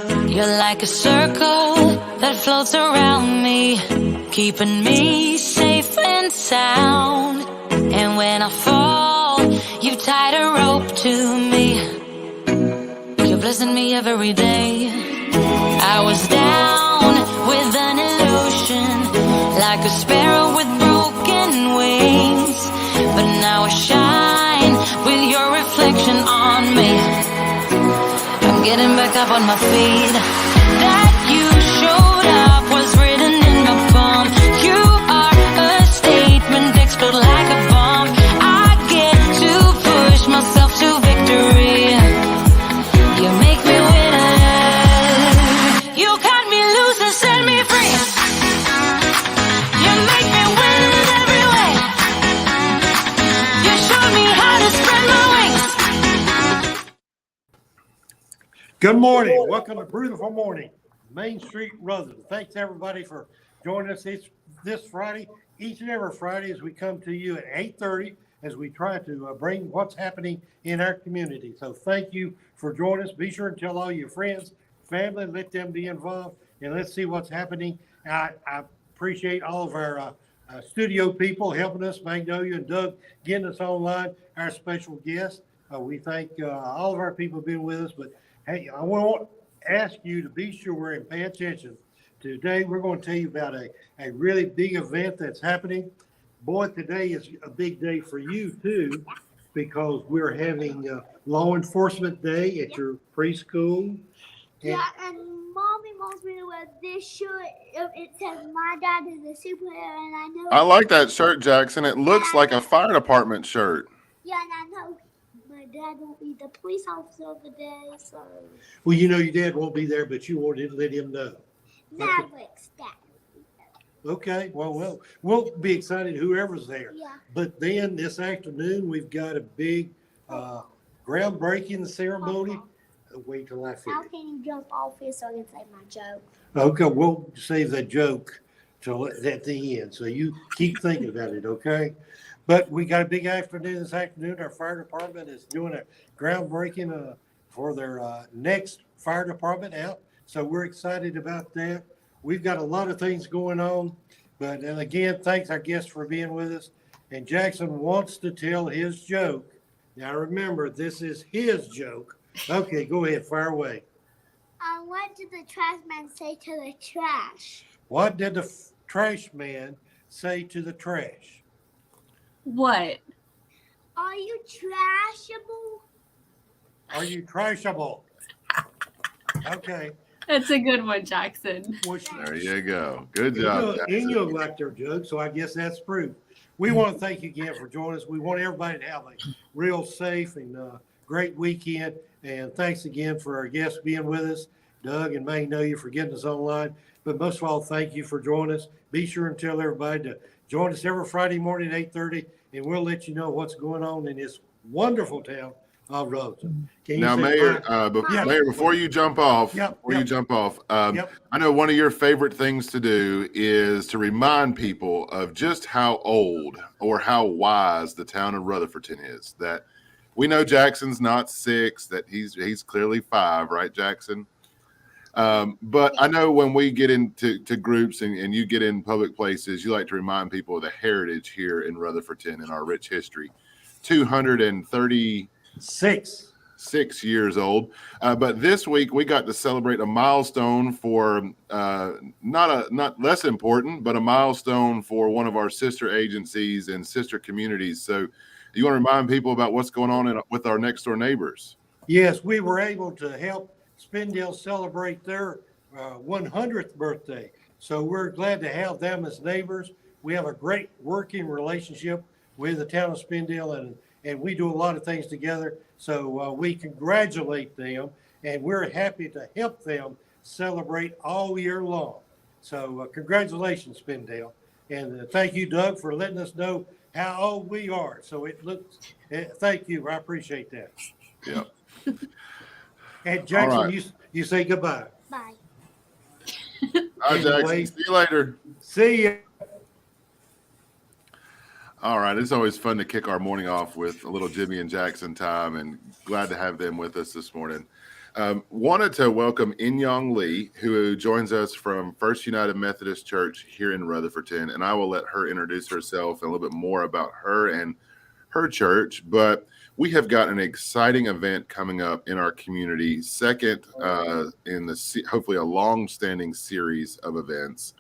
You're like a circle that floats around me, keeping me safe and sound. And when I fall, you've tied a rope to me. You're blessing me every day. I was down with an illusion, like a sparrow with broken wings. But now I shine with your reflection on me. I'm getting back up on my feet. That you showed up was written in my palm. You are a statement, explode like a bomb. I get to push myself to victory. You make me winner. You cut me loose and set me free. You make me win in every way. You showed me how to spread my wings. Good morning. Welcome to Brewtiful Morning, Main Street, Rutherford. Thanks, everybody, for joining us this Friday. Each and every Friday as we come to you at 8:30 as we try to bring what's happening in our community. So thank you for joining us. Be sure and tell all your friends, family, let them be involved, and let's see what's happening. I appreciate all of our studio people helping us, Magnolia and Doug, getting us online, our special guests. We thank all of our people being with us, but hey, I want to ask you to be sure and pay attention. Today, we're going to tell you about a really big event that's happening. Boy, today is a big day for you, too, because we're having Law Enforcement Day at your preschool. Yeah, and Mommy wants me to wear this shirt. It says, "My dad is a superhero," and I know. I like that shirt, Jackson. It looks like a fire department shirt. Yeah, and I know my dad won't be the police officer today, so. Well, you know your dad won't be there, but you wanted to let him know. Mavericks, Dad. Okay, well, we'll be excited whoever's there. Yeah. But then this afternoon, we've got a big groundbreaking ceremony. Wait till I How finish. can you jump off here so I can say my joke? Okay, we'll save the joke till at the end. So you keep thinking about it, okay? But we got a big afternoon this afternoon. Our fire department is doing a groundbreaking for their next fire department out. So we're excited about that. We've got a lot of things going on. But and again, thanks our guests for being with us. And Jackson wants to tell his joke. Now remember, this is his joke. Okay, go ahead, fire away. What did the trash man say to the trash? What did the trash man say to the trash? What? Are you trashable? Are you trashable? Okay. That's a good one, Jackson. Well, There you go. Good job, and you Jackson. like their joke, so I guess that's proof. We want to thank you again for joining us. We want everybody to have a real safe and great weekend. And thanks again for our guests being with us, Doug and Magnolia, for getting us online. But most of all, thank you for joining us. Be sure and tell everybody to join us every Friday morning at 8:30, and we'll let you know what's going on in this wonderful town of Roseland. Now, Mayor, Mayor, before you jump off, I know one of your favorite things to do is to remind people of just how old or how wise the town of Rutherfordton is. That we know Jackson's not 6, that he's clearly 5, right, Jackson? But I know when we get into groups and you get in public places, you like to remind people of the heritage here in Rutherfordton and our rich history. 236 years old. But this week we got to celebrate a milestone for not less important, but a milestone for one of our sister agencies and sister communities. So you want to remind people about what's going on with our next door neighbors? Yes, we were able to help Spindale celebrate their 100th birthday. So we're glad to have them as neighbors. We have a great working relationship with the town of Spindale, and we do a lot of things together. So we congratulate them, and we're happy to help them celebrate all year long. So congratulations, Spindale. And thank you, Doug, for letting us know how old we are. So it looks, thank you. I appreciate that. Yeah. And Jackson, right. you say goodbye. Bye. All right, Jackson. See you later. See you. All right. It's always fun to kick our morning off with a little Jimmy and Jackson time, and glad to have them with us this morning. Wanted to welcome In-Young Lee, who joins us from First United Methodist Church here in Rutherfordton, and I will let her introduce herself and a little bit more about her and her church. But we have got an exciting event coming up in our community, second in the hopefully a long-standing series of events.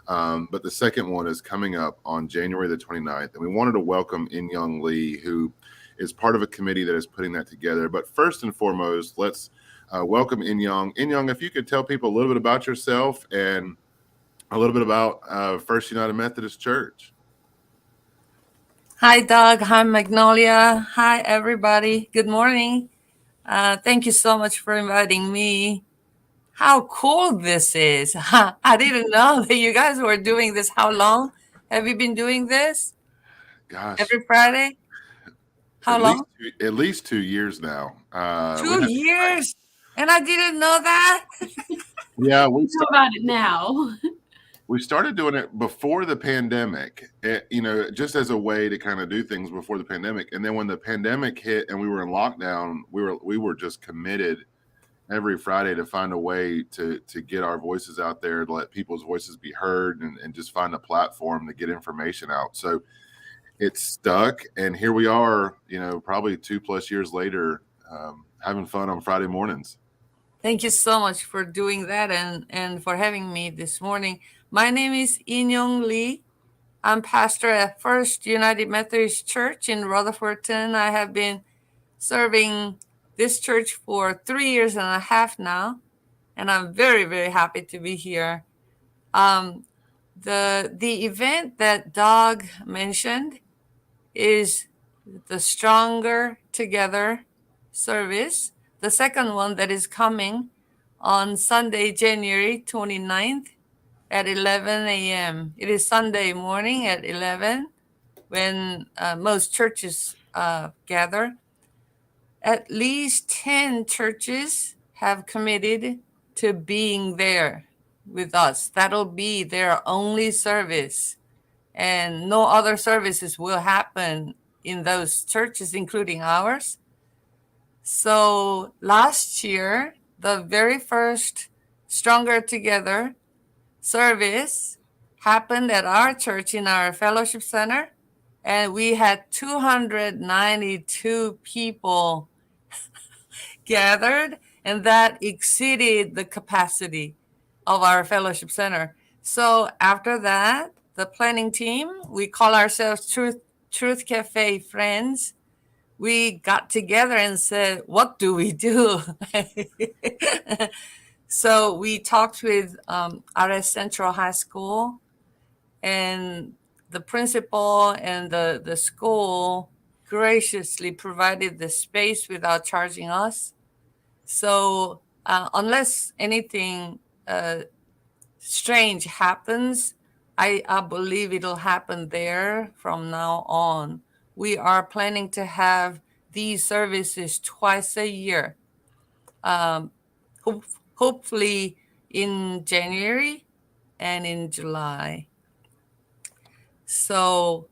But the second one is coming up on January the 29th. And we wanted to welcome In-Young Lee, who is part of a committee that is putting that together. But first and foremost, let's welcome In-Young. In-Young, if you could tell people a little bit about yourself and a little bit about First United Methodist Church. Hi, Doug. Hi, Magnolia. Hi, everybody. Good morning. Thank you so much for inviting me. How cool this is. I didn't know that you guys were doing this. How long have you been doing this? Gosh. Every Friday? How long? At least 2 years now. 2 years? And I didn't know that? Yeah. We know about it now. We started doing it before the pandemic, just as a way to kind of do things before the pandemic. And then when the pandemic hit and we were in lockdown, we were just committed every Friday to find a way to get our voices out there, to let people's voices be heard, and just find a platform to get information out. So it's stuck, and here we are, probably 2+ years later, having fun on Friday mornings. Thank you so much for doing that and for having me this morning. My name is In-Young Lee. I'm pastor at First United Methodist Church in Rutherfordton. I have been serving this church for 3.5 years now, and I'm very, very happy to be here. The event that Doug mentioned is the Stronger Together service, the second one that is coming on Sunday, January 29th at 11 a.m. It is Sunday morning at 11 when most churches gather. At least 10 churches have committed to being there with us. That'll be their only service, and no other services will happen in those churches, including ours. So last year, the very first Stronger Together service happened at our church in our fellowship center, and we had 292 people gathered, and that exceeded the capacity of our fellowship center. So after that, the planning team, we call ourselves Truth Cafe Friends, we got together and said, what do we do? So we talked with RS Central High School, and the principal and the school graciously provided the space without charging us. So unless anything strange happens, I believe it'll happen there from now on. We are planning to have these services twice a year, hopefully in January and in July. So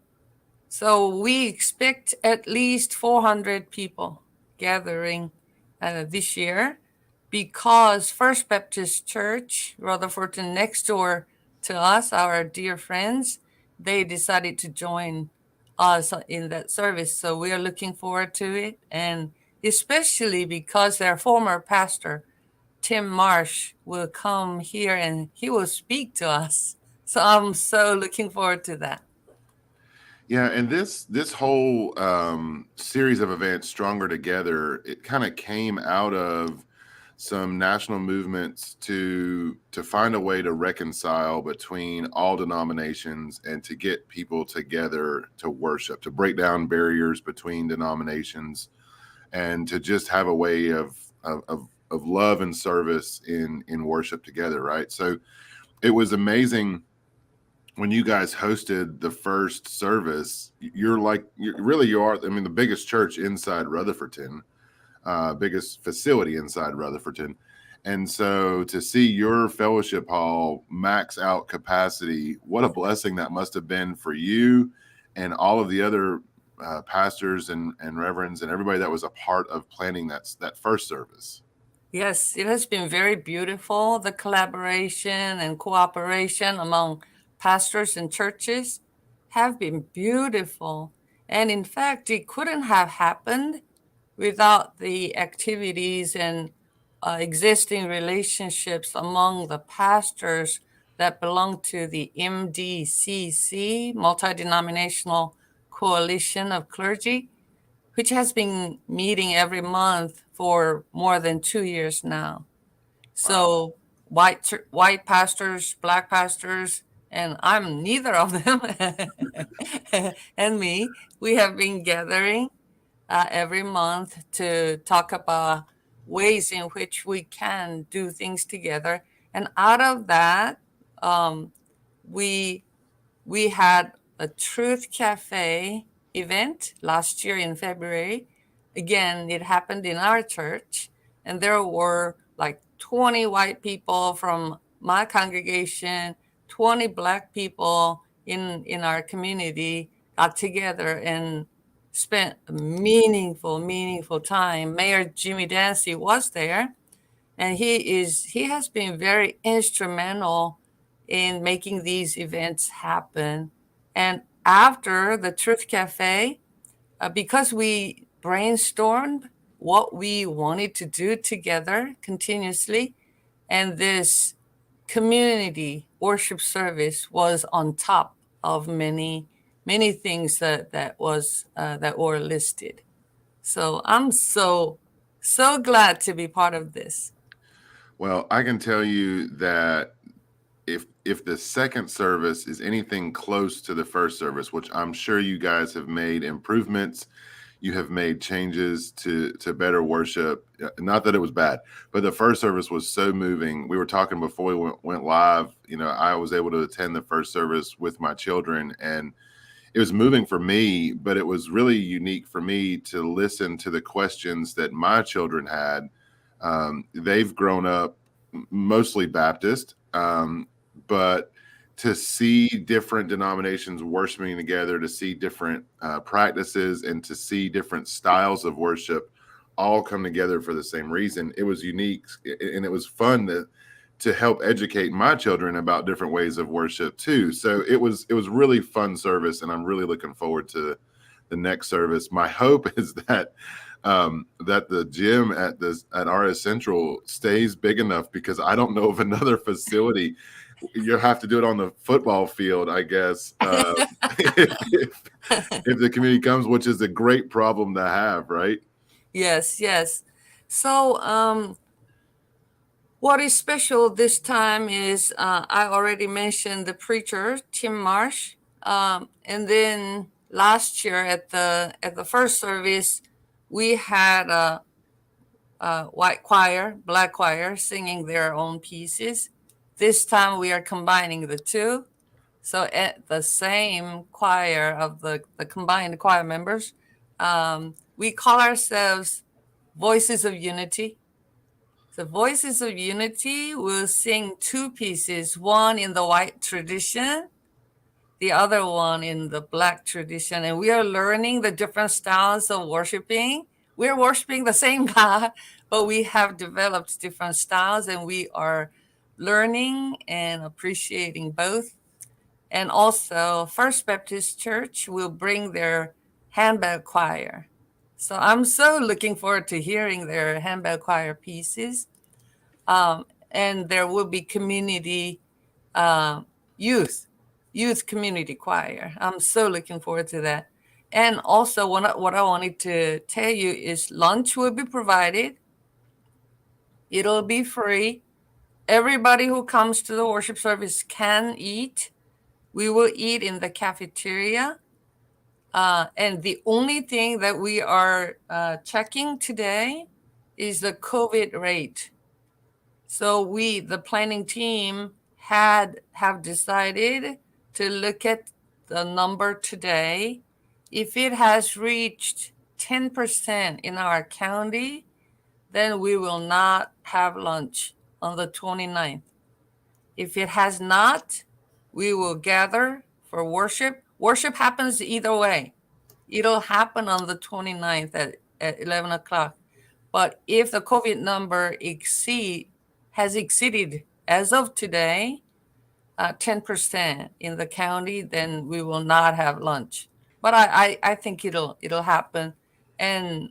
we expect at least 400 people gathering this year, because First Baptist Church, Rutherfordton, next door to us, our dear friends, they decided to join us in that service. So we are looking forward to it, and especially because their former pastor, Tim Marsh, will come here and he will speak to us. So I'm so looking forward to that. Yeah, and this whole series of events, Stronger Together, it kind of came out of some national movements to find a way to reconcile between all denominations and to get people together to worship, to break down barriers between denominations, and to just have a way of love and service in worship together, right? So it was amazing when you guys hosted the first service. You are, I mean, the biggest church inside Rutherfordton, biggest facility inside Rutherfordton. And so to see your fellowship hall max out capacity, what a blessing that must have been for you and all of the other pastors and reverends and everybody that was a part of planning that first service. Yes, it has been very beautiful. The collaboration and cooperation among pastors and churches have been beautiful. And in fact, it couldn't have happened without the activities and existing relationships among the pastors that belong to the MDCC, Multi-Denominational Coalition of Clergy, which has been meeting every month for more than 2 years now. So white pastors, black pastors, and I'm neither of them, and me, we have been gathering every month to talk about ways in which we can do things together. And out of that, we we had a Truth Cafe event last year in February. Again, it happened in our church, and there were like 20 white people from my congregation, 20 black people in our community got together and spent a meaningful time. Mayor Jimmy Dancy was there, and he has been very instrumental in making these events happen. And after the Truth Cafe, because we brainstormed what we wanted to do together continuously, and this community worship service was on top of many things that were listed. So I'm so glad to be part of this. Well, I can tell you that if the second service is anything close to the first service, which I'm sure you guys have made improvements, you have made changes to better worship. Not that it was bad, but the first service was so moving. We were talking before we went live. I was able to attend the first service with my children, and it was moving for me, but it was really unique for me to listen to the questions that my children had. They've grown up mostly Baptist, but to see different denominations worshiping together, to see different practices, and to see different styles of worship all come together for the same reason, it was unique, and it was fun to help educate my children about different ways of worship too. So it was really fun service, and I'm really looking forward to the next service. My hope is that that the gym at RS Central stays big enough, because I don't know of another facility. You'll have to do it on the football field, I guess, if the community comes, which is a great problem to have, right? Yes. So what is special this time is I already mentioned the preacher, Tim Marsh. And then last year at the first service, we had a white choir, black choir singing their own pieces. This time we are combining the two. So at the same choir of the combined choir members, we call ourselves Voices of Unity. The Voices of Unity will sing two pieces, one in the white tradition, the other one in the black tradition. And we are learning the different styles of worshiping. We're worshiping the same God, but we have developed different styles, and we are learning and appreciating both. And also, First Baptist Church will bring their handbell choir. So I'm so looking forward to hearing their handbell choir pieces. And there will be community youth community choir. I'm so looking forward to that. And also, what I wanted to tell you is lunch will be provided. It'll be free. Everybody who comes to the worship service can eat. We will eat in the cafeteria. And the only thing that we are checking today is the COVID rate. So the planning team, have decided to look at the number today. If it has reached 10% in our county, then we will not have lunch on the 29th. If it has not, we will gather for worship worship happens either way. It'll happen on the 29th at 11 o'clock. But if the COVID number has exceeded, as of today, 10% in the county, then we will not have lunch. But I think it'll happen. And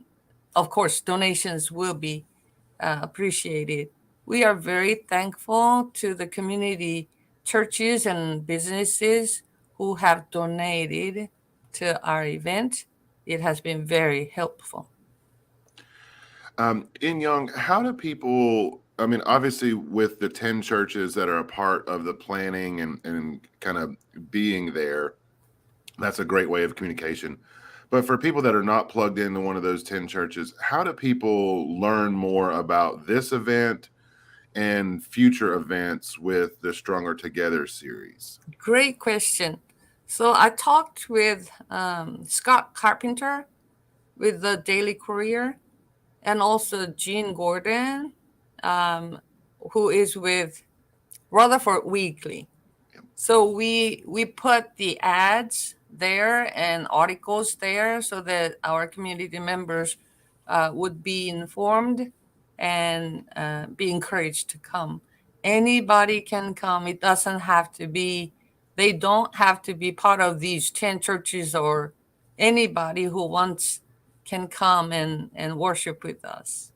of course, donations will be appreciated. We are very thankful to the community churches and businesses who have donated to our event. It has been very helpful. In Young, how do people, I mean, obviously with the 10 churches that are a part of the planning and kind of being there, that's a great way of communication. But for people that are not plugged into one of those 10 churches, how do people learn more about this event and future events with the Stronger Together series? Great question. So I talked with Scott Carpenter with the Daily Courier, and also Gene Gordon, who is with Rutherford Weekly. So we put the ads there and articles there so that our community members would be informed and be encouraged to come. Anybody can come. It doesn't have to be, they don't have to be part of these 10 churches, or anybody who wants can come and worship with us.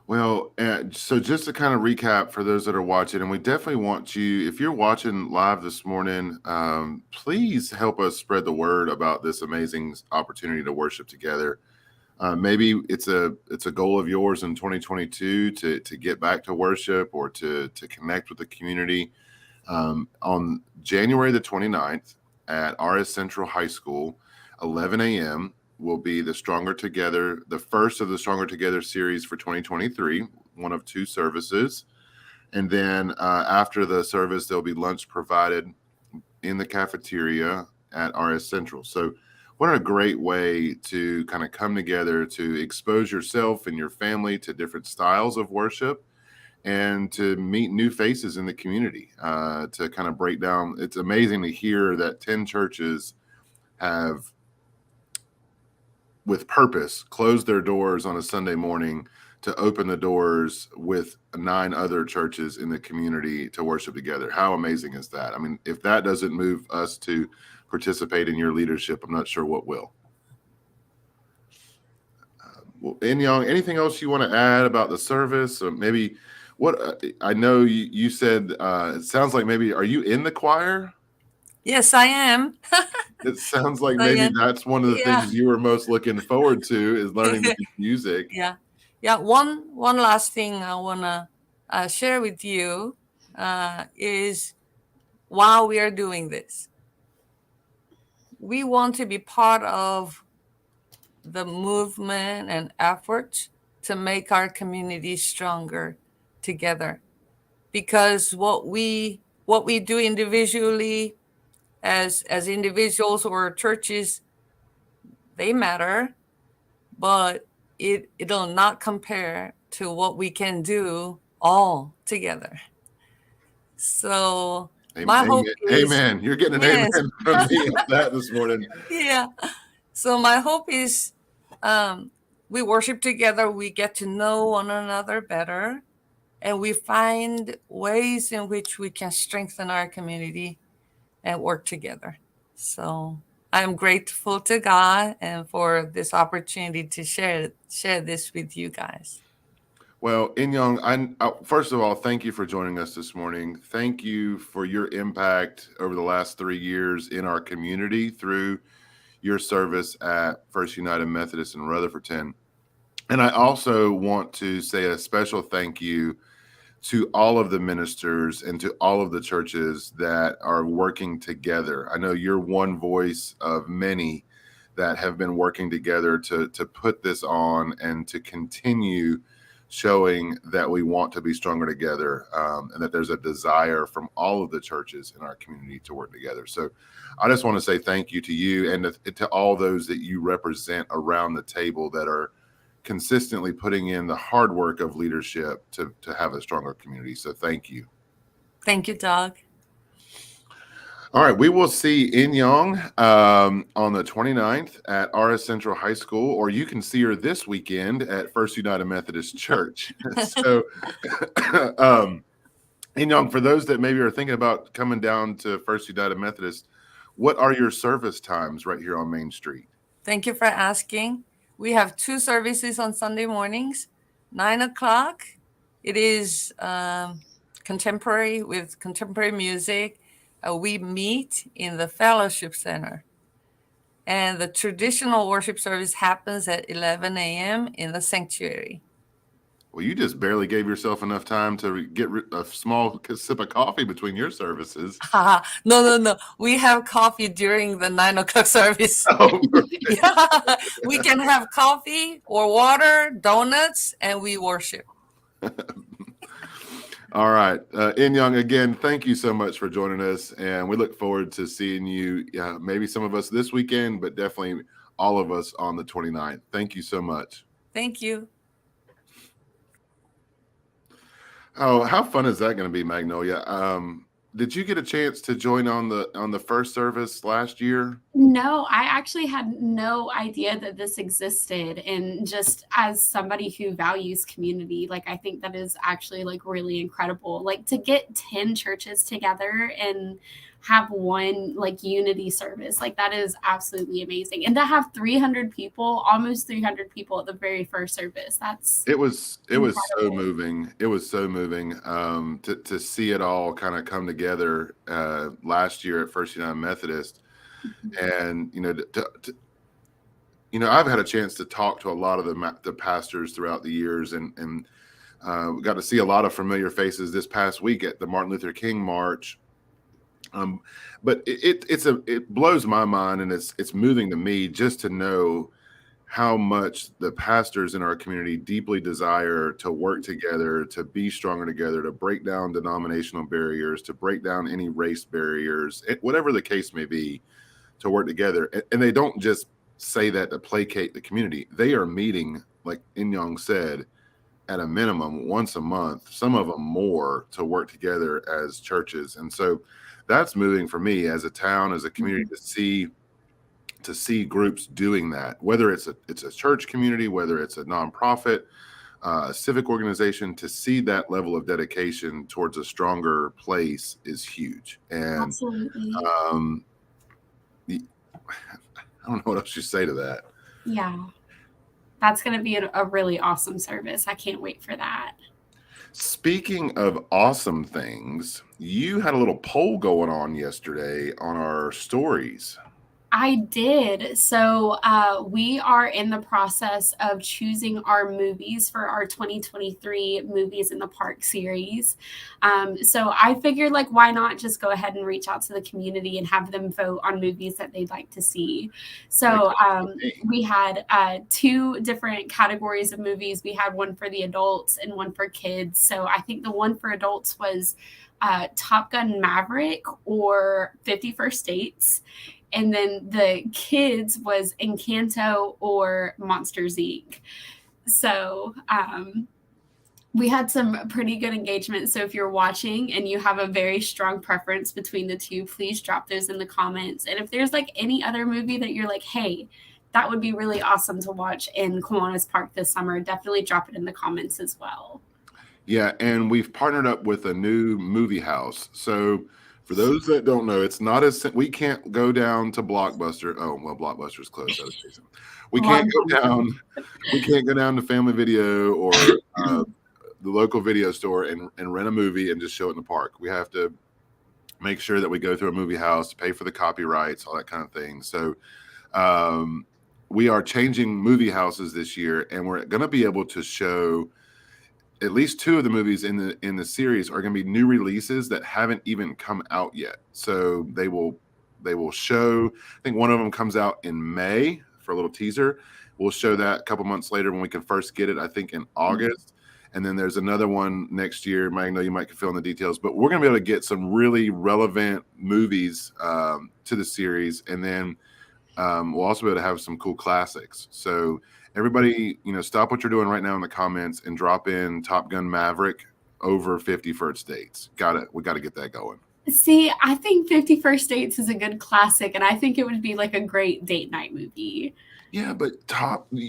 Well, so just to kind of recap for those that are watching, and we definitely want you, if you're watching live this morning, please help us spread the word about this amazing opportunity to worship together. Maybe it's a goal of yours in 2022 to get back to worship or to connect with the community. On January the 29th at RS Central High School, 11 a.m., will be the Stronger Together, the first of the Stronger Together series for 2023, one of 2 services. And then after the service, there'll be lunch provided in the cafeteria at RS Central. So what a great way to kind of come together to expose yourself and your family to different styles of worship and to meet new faces in the community, to kind of break down. It's amazing to hear that 10 churches have, with purpose, closed their doors on a Sunday morning to open the doors with 9 other churches in the community to worship together. How amazing is that? I mean, if that doesn't move us to participate in your leadership, I'm not sure what will. Well, Young, anything else you want to add about the service? Or maybe what, I know you said, it sounds like maybe, are you in the choir? Yes, I am. It sounds like maybe that's one of the things you were most looking forward to, is learning the music. Yeah. One last thing I wanna share with you is, while we are doing this, we want to be part of the movement and efforts to make our community stronger together. Because what we do individually, as individuals or churches, they matter, but it'll not compare to what we can do all together. So my hope is, amen. You're getting an amen from me on that this morning. Yeah. So my hope is we worship together, we get to know one another better, and we find ways in which we can strengthen our community and work together. So I'm grateful to God and for this opportunity to share this with you guys. Well, Young, first of all, thank you for joining us this morning. Thank you for your impact over the last 3 years in our community through your service at First United Methodist in Rutherfordton. And I also want to say a special thank you to all of the ministers and to all of the churches that are working together. I know you're one voice of many that have been working together to put this on and to continue showing that we want to be stronger together, and that there's a desire from all of the churches in our community to work together. So I just want to say thank you to you and to all those that you represent around the table that are consistently putting in the hard work of leadership to have a stronger community. So thank you. Thank you, Doug. All right, we will see In Young on the 29th at RS Central High School, or you can see her this weekend at First United Methodist Church. So, In Young, for those that maybe are thinking about coming down to First United Methodist, what are your service times right here on Main Street? Thank you for asking. We have 2 services on Sunday mornings, 9 o'clock. It is contemporary with contemporary music. We meet in the Fellowship Center. And the traditional worship service happens at 11 a.m. in the sanctuary. Well, you just barely gave yourself enough time to get a small sip of coffee between your services. No. We have coffee during the 9 o'clock service. Oh, yeah. We can have coffee or water, donuts, and we worship. All right. In Young, again, thank you so much for joining us. And we look forward to seeing you, maybe some of us this weekend, but definitely all of us on the 29th. Thank you so much. Thank you. Oh, how fun is that going to be, Magnolia? Did you get a chance to join on the first service last year? No, I actually had no idea that this existed. And just as somebody who values community, like I think that is actually like really incredible. Like to get 10 churches together and have one like unity service, like that is absolutely amazing. And to have 300 people, almost 300 people at the very first service, it was so moving. It was so moving to see it all kind of come together last year at First United Methodist. And I've had a chance to talk to a lot of the pastors throughout the years, and we got to see a lot of familiar faces this past week at the Martin Luther King March. But it blows my mind, and it's moving to me just to know how much the pastors in our community deeply desire to work together, to be stronger together, to break down denominational barriers, to break down any race barriers, whatever the case may be, to work together. And they don't just say that to placate the community. They are meeting, like In Young said, at a minimum once a month, some of them more, to work together as churches. And so that's moving for me as a town, as a community, to see groups doing that, whether it's a church community, whether it's a nonprofit, a civic organization. To see that level of dedication towards a stronger place is huge. And absolutely. I don't know what else you say to that. Yeah, that's going to be a really awesome service. I can't wait for that. Speaking of awesome things, you had a little poll going on yesterday on our stories. I did. So we are in the process of choosing our movies for our 2023 Movies in the Park series. So I figured, like, why not just go ahead and reach out to the community and have them vote on movies that they'd like to see. So we had 2 different categories of movies. We had one for the adults and one for kids. So I think the one for adults was Top Gun Maverick or 50 First Dates. And then the kids was Encanto or Monsters, Inc. So we had some pretty good engagement. So if you're watching and you have a very strong preference between the 2, please drop those in the comments. And if there's like any other movie that you're like, hey, that would be really awesome to watch in Kiwanis Park this summer, definitely drop it in the comments as well. Yeah, and we've partnered up with a new movie house. So for those that don't know, it's not as we can't go down to Blockbuster. Oh, well, Blockbuster's closed. We can't go down. We can't go down to Family Video or the local video store and rent a movie and just show it in the park. We have to make sure that we go through a movie house, pay for the copyrights, all that kind of thing. So we are changing movie houses this year, and we're going to be able to show at least 2 of the movies in the series are going to be new releases that haven't even come out yet. So they will show, I think one of them comes out in May for a little teaser. We'll show that a couple months later when we can first get it, I think in August. And then there's another one next year. I know you might fill in the details, but we're going to be able to get some really relevant movies to the series. And then we'll also be able to have some cool classics. So everybody, stop what you're doing right now in the comments and drop in Top Gun Maverick over 50 First Dates. We got to get that going. See, I think 50 First Dates is a good classic, and I think it would be like a great date night movie. Yeah, but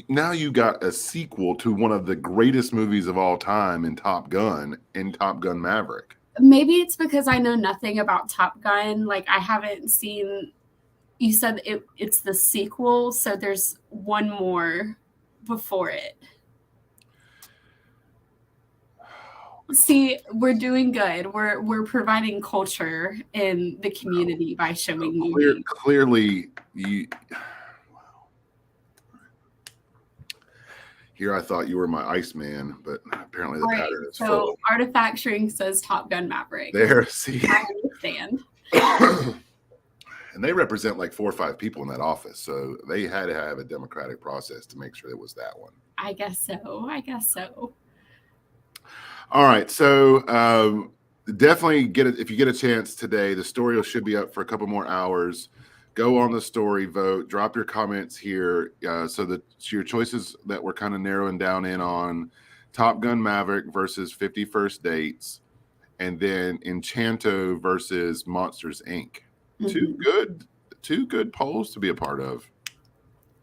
now you got a sequel to one of the greatest movies of all time in Top Gun and Top Gun Maverick. Maybe it's because I know nothing about Top Gun. Like, I haven't seen. You said it's the sequel, so there's one more before it. See, we're doing good. We're providing culture in the community by showing movies. Clearly, here I thought you were my Iceman, but apparently the pattern is full. Artifacturing says Top Gun Maverick. There, see. I understand. And they represent like 4 or 5 people in that office, so they had to have a democratic process to make sure it was that one. I guess so. All right, so definitely get it if you get a chance today. The story should be up for a couple more hours. Go on the story, vote, drop your comments here. So that your choices that we're kind of narrowing down in on: Top Gun Maverick versus 50 First Dates, and then Enchanto versus Monsters Inc. Mm-hmm. Two good polls to be a part of.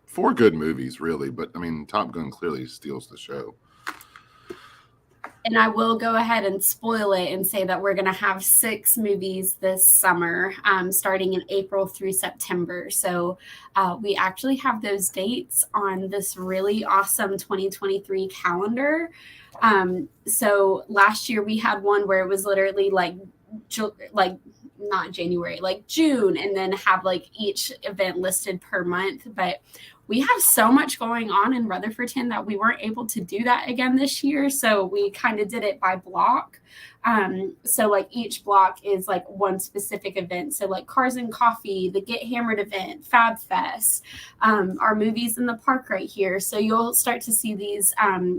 4 good movies, really, but I mean, Top Gun clearly steals the show. And I will go ahead and spoil it and say that we're going to have 6 movies this summer, starting in April through September. So we actually have those dates on this really awesome 2023 calendar. So last year we had one where it was literally like not January, like June, and then have like each event listed per month. But we have so much going on in Rutherfordton that we weren't able to do that again this year. So we kind of did it by block. So like each block is like one specific event. So like Cars and Coffee, the Get Hammered event, Fab Fest, our movies in the park right here. So you'll start to see these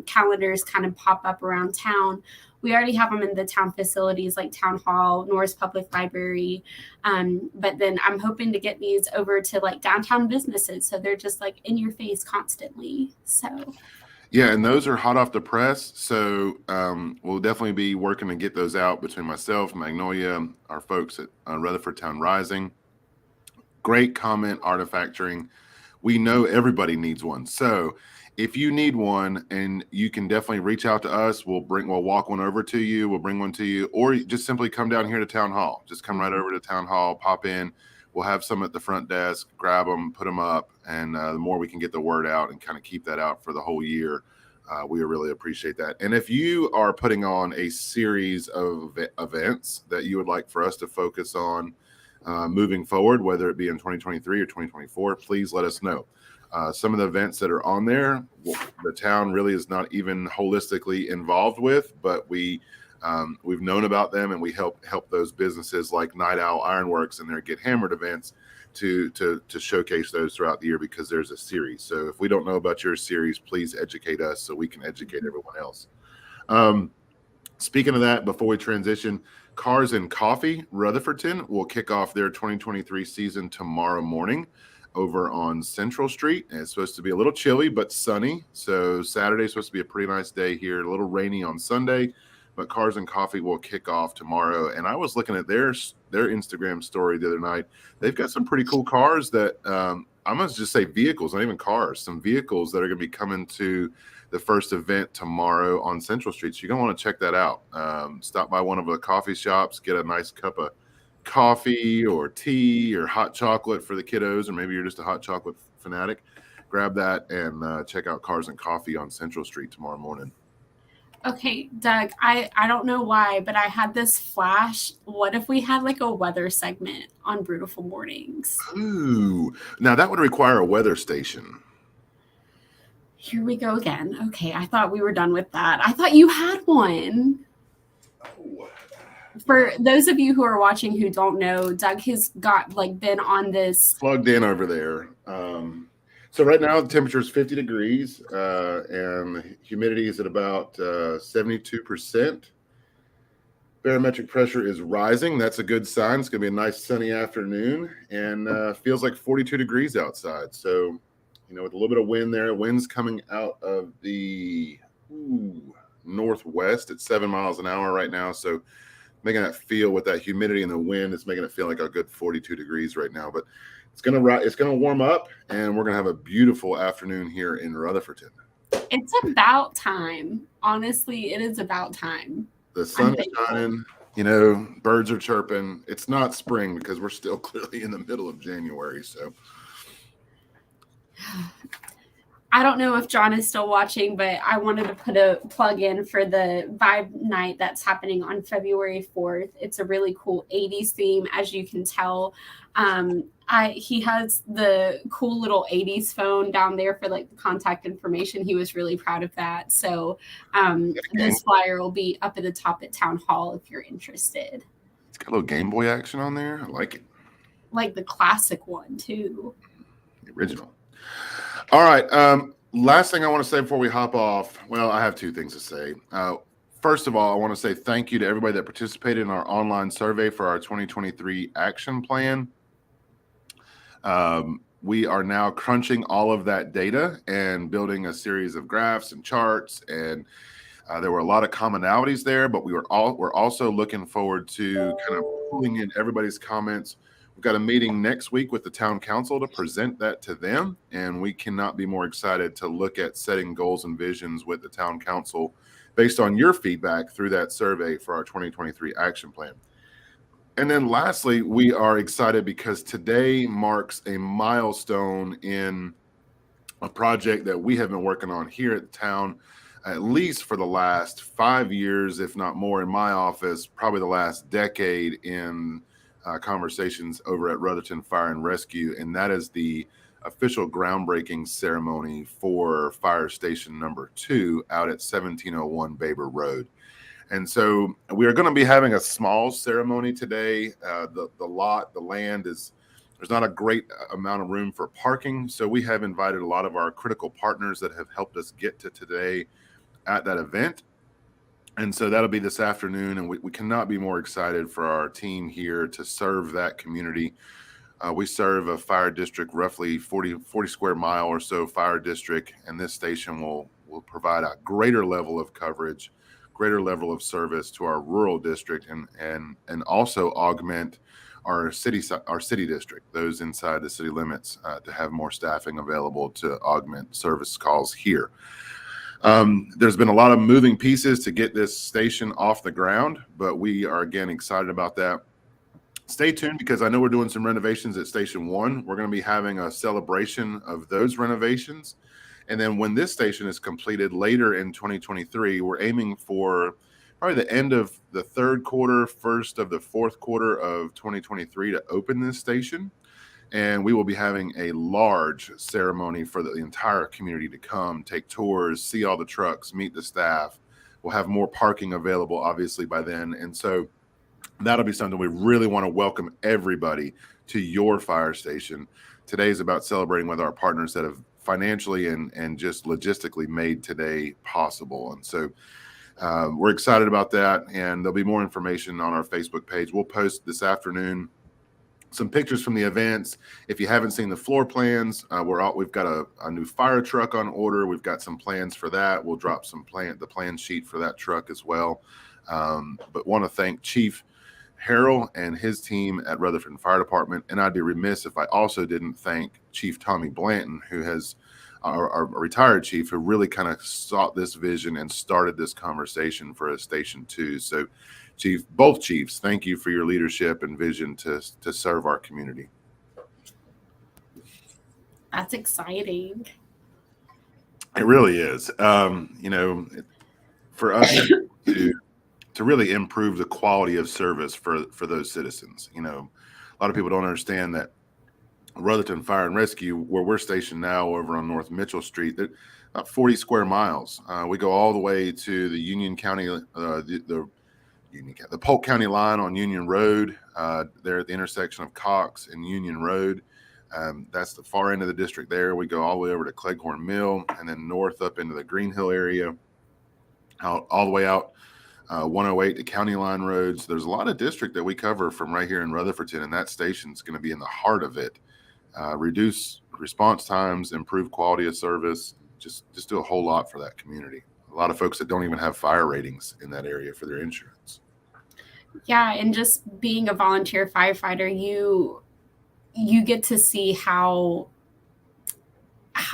calendars kind of pop up around town. We already have them in the town facilities like Town Hall, Norris Public Library. But then I'm hoping to get these over to like downtown businesses. So they're just like in your face constantly. So. Yeah, and those are hot off the press. So we'll definitely be working to get those out between myself, Magnolia, our folks at Rutherford Town Rising. Great comment, Artifacturing. We know everybody needs one. So if you need one, and you can definitely reach out to us, we'll walk one over to you. We'll bring one to you, or just simply come down here to Town Hall. Just come right over to Town Hall, pop in. We'll have some at the front desk, grab them, put them up. And the more we can get the word out and kind of keep that out for the whole year, we really appreciate that. And if you are putting on a series of events that you would like for us to focus on moving forward, whether it be in 2023 or 2024, please let us know. Some of the events that are on there, the town really is not even holistically involved with, but we've known about them, and we help those businesses like Night Owl Ironworks and their Get Hammered events to showcase those throughout the year, because there's a series. So if we don't know about your series, please educate us so we can educate everyone else. Speaking of that, before we transition, Cars and Coffee Rutherfordton will kick off their 2023 season tomorrow morning over on Central Street. And it's supposed to be a little chilly but sunny. So Saturday is supposed to be a pretty nice day here, a little rainy on Sunday, but Cars and Coffee will kick off tomorrow. And I was looking at their Instagram story the other night. They've got some pretty cool cars that I'm going to just say vehicles, not even cars, some vehicles that are going to be coming to the first event tomorrow on Central Street. So you're going to want to check that out. Stop by one of the coffee shops, get a nice cup of coffee or tea or hot chocolate for the kiddos, or maybe you're just a hot chocolate fanatic. Grab that and check out Cars and Coffee on Central Street tomorrow morning. Okay, Doug, I don't know why, but I had this flash. What if we had like a weather segment on Brewtiful Mornings? Ooh, now that would require a weather station. Here we go again. Okay, I thought we were done with that. I thought you had one. Oh. For those of you who are watching who don't know, Doug has been on this. Plugged in over there. So right now the temperature is 50 degrees and humidity is at about 72%. Barometric pressure is rising. That's a good sign. It's going to be a nice sunny afternoon, and feels like 42 degrees outside. So, with a little bit of wind there, wind's coming out of the northwest at 7 miles an hour right now. So making it feel with that humidity and the wind. It's making it feel like a good 42 degrees right now. But it's gonna warm up, and we're gonna have a beautiful afternoon here in Rutherfordton. It's about time. Honestly, it is about time. The sun is shining. You know, birds are chirping. It's not spring because we're still clearly in the middle of January. So I don't know if John is still watching, but I wanted to put a plug in for the Vibe Night that's happening on February 4th. It's a really cool 80s theme, as you can tell. He has the cool little 80s phone down there for like the contact information. He was really proud of that. So this flyer will be up at the top at Town Hall if you're interested. It's got a little Game Boy action on there. I like it. Like the classic one too. The original. All right. Last thing I want to say before we hop off. Well, I have two things to say. First of all, I want to say thank you to everybody that participated in our online survey for our 2023 action plan. We are now crunching all of that data and building a series of graphs and charts. And there were a lot of commonalities there, but we're also looking forward to kind of pulling in everybody's comments. We've got a meeting next week with the town council to present that to them, and we cannot be more excited to look at setting goals and visions with the town council based on your feedback through that survey for our 2023 action plan. And then lastly, we are excited because today marks a milestone in a project that we have been working on here at the town, at least for the last 5 years, if not more, in my office, probably the last decade in conversations over at Rutherfordton Fire and Rescue, and that is the official groundbreaking ceremony for Fire Station number 2 out at 1701 Baber Road. And so we are going to be having a small ceremony today. The land is, there's not a great amount of room for parking, so we have invited a lot of our critical partners that have helped us get to today at that event. And so that'll be this afternoon, and we cannot be more excited for our team here to serve that community. We serve a fire district, roughly 40 square mile or so fire district, and this station will provide a greater level of coverage, greater level of service to our rural district, and also augment our city district, those inside the city limits, to have more staffing available to augment service calls here. There's been a lot of moving pieces to get this station off the ground, but we are again excited about that. Stay tuned because I know we're doing some renovations at Station 1. We're going to be having a celebration of those renovations. And then when this station is completed later in 2023, we're aiming for probably the end of the third quarter, first of the fourth quarter of 2023 to open this station. And we will be having a large ceremony for the entire community to come, take tours, see all the trucks, meet the staff. We'll have more parking available, obviously, by then. And so that'll be something we really want to welcome everybody to your fire station. Today is about celebrating with our partners that have financially and just logistically made today possible. And so we're excited about that. And there'll be more information on our Facebook page. We'll post this afternoon some pictures from the events. If you haven't seen the floor plans, we've got a new fire truck on order. We've got some plans for that. We'll drop the plan sheet for that truck as well. But want to thank Chief Harrell and his team at Rutherford Fire Department. And I'd be remiss if I also didn't thank Chief Tommy Blanton, who has our retired chief, who really kind of sought this vision and started this conversation for a Station 2. So both chiefs, thank you for your leadership and vision to serve our community. That's exciting. It really is. For us to really improve the quality of service for those citizens. A lot of people don't understand that Rutherfordton Fire and Rescue, where we're stationed now over on North Mitchell Street, they're about 40 square miles. We go all the way to the Union County, the Polk County line on Union Road. There at the intersection of Cox and Union Road. That's the far end of the district there. We go all the way over to Cleghorn Mill and then north up into the Green Hill area, all the way out 108 to County Line roads. There's a lot of district that we cover from right here in Rutherfordton, and that station's going to be in the heart of it. Reduce response times, improve quality of service, just do a whole lot for that community. A lot of folks that don't even have fire ratings in that area for their insurance. Yeah, and just being a volunteer firefighter, you get to see how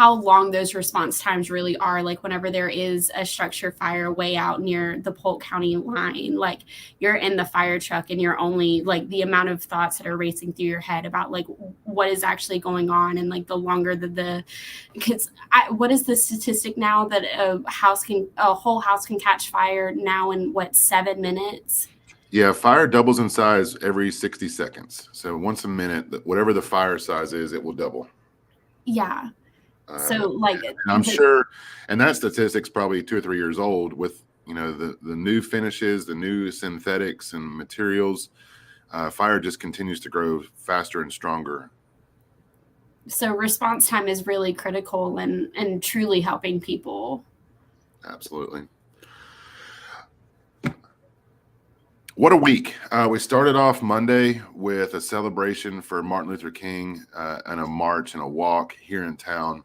long those response times really are. Like whenever there is a structure fire way out near the Polk County line, like you're in the fire truck and you're only like the amount of thoughts that are racing through your head about like what is actually going on. And like the longer that because what is the statistic now that a whole house can catch fire now in 7 minutes? Yeah, fire doubles in size every 60 seconds. So once a minute, whatever the fire size is, it will double. Yeah. So like, and I'm sure, and that statistic's probably 2 or 3 years old with, the new finishes, the new synthetics and materials. Fire just continues to grow faster and stronger. So response time is really critical and truly helping people. Absolutely. What a week. We started off Monday with a celebration for Martin Luther King and a march and a walk here in town.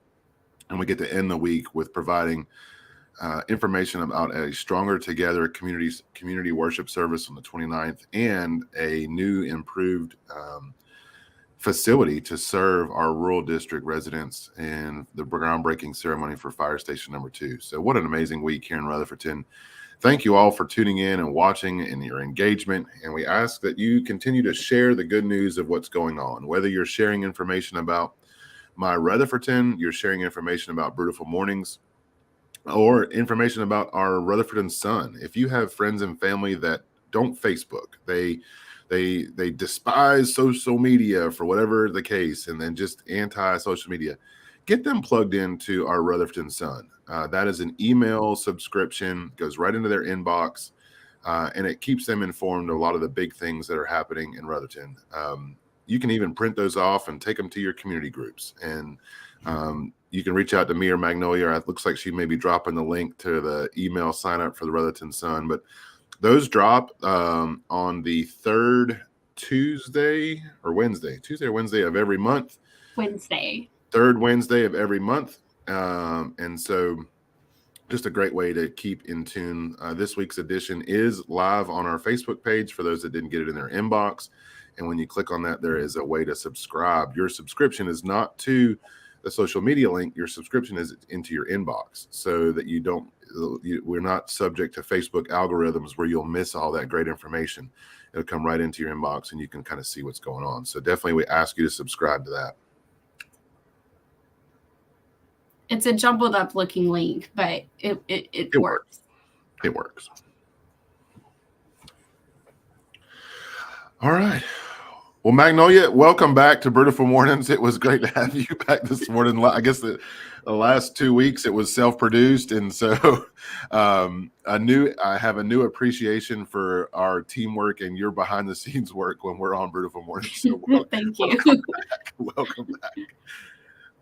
And we get to end the week with providing information about a Stronger Together community worship service on the 29th and a new improved facility to serve our rural district residents in the groundbreaking ceremony for Fire Station number 2. So what an amazing week here in Rutherfordton. Thank you all for tuning in and watching and your engagement. And we ask that you continue to share the good news of what's going on, whether you're sharing information about My Rutherfordton, you're sharing information about Brewtiful Mornings, or information about our Rutherfordton Sun. If you have friends and family that don't Facebook, they despise social media for whatever the case, and then just anti-social media, get them plugged into our Rutherfordton Sun. That is an email subscription, goes right into their inbox, and it keeps them informed of a lot of the big things that are happening in Rutherfordton. You can even print those off and take them to your community groups. And you can reach out to me or Magnolia. It looks like she may be dropping the link to the email sign up for the Rutherfordton Sun. But those drop on the third Tuesday or Wednesday of every month. Third Wednesday of every month. And so just a great way to keep in tune. This week's edition is live on our Facebook page for those that didn't get it in their inbox. And when you click on that, there is a way to subscribe. Your subscription is not to the social media link. Your subscription is into your inbox, so that we're not subject to Facebook algorithms where you'll miss all that great information. It'll come right into your inbox and you can kind of see what's going on. So definitely we ask you to subscribe to that. It's a jumbled up looking link, but it works. It works. All right. Well, Magnolia, welcome back to Brewtiful Mornings. It was great to have you back this morning. I guess the last 2 weeks it was self-produced, and so I have a new appreciation for our teamwork and your behind-the-scenes work when we're on Brewtiful Mornings. So thank you. Welcome back.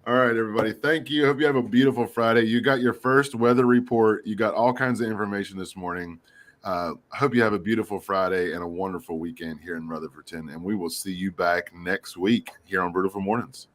All right, everybody. Thank you. Hope you have a beautiful Friday. You got your first weather report. You got all kinds of information this morning. I hope you have a beautiful Friday and a wonderful weekend here in Rutherfordton, and we will see you back next week here on Brewtiful Mornings.